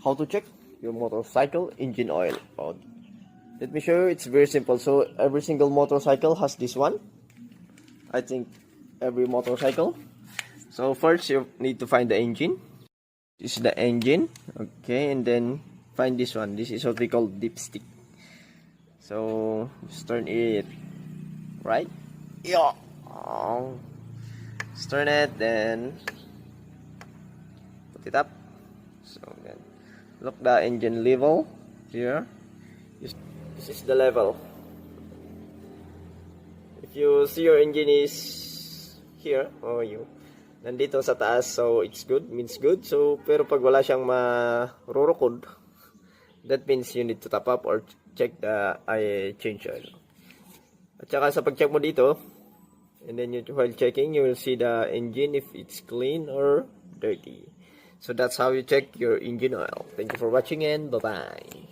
how to check your motorcycle engine oil. Let me show you. It's very simple. So every single motorcycle has this one. I think every motorcycle. So first you need to find the engine. This is the engine. Okay, and then find this one. This is what we call dipstick. So just turn it right. Yeah. Just turn it, then put it up. So then look the engine level here. This is the level. If you see your engine is here, nandito sa taas, so it's good, means good. So pero pag wala siyang marurukod, that means you need to top up or check the change oil. At saka sa pag-check mo dito, and then while checking, you will see the engine if it's clean or dirty. So that's how you check your engine oil. Thank you for watching and bye-bye.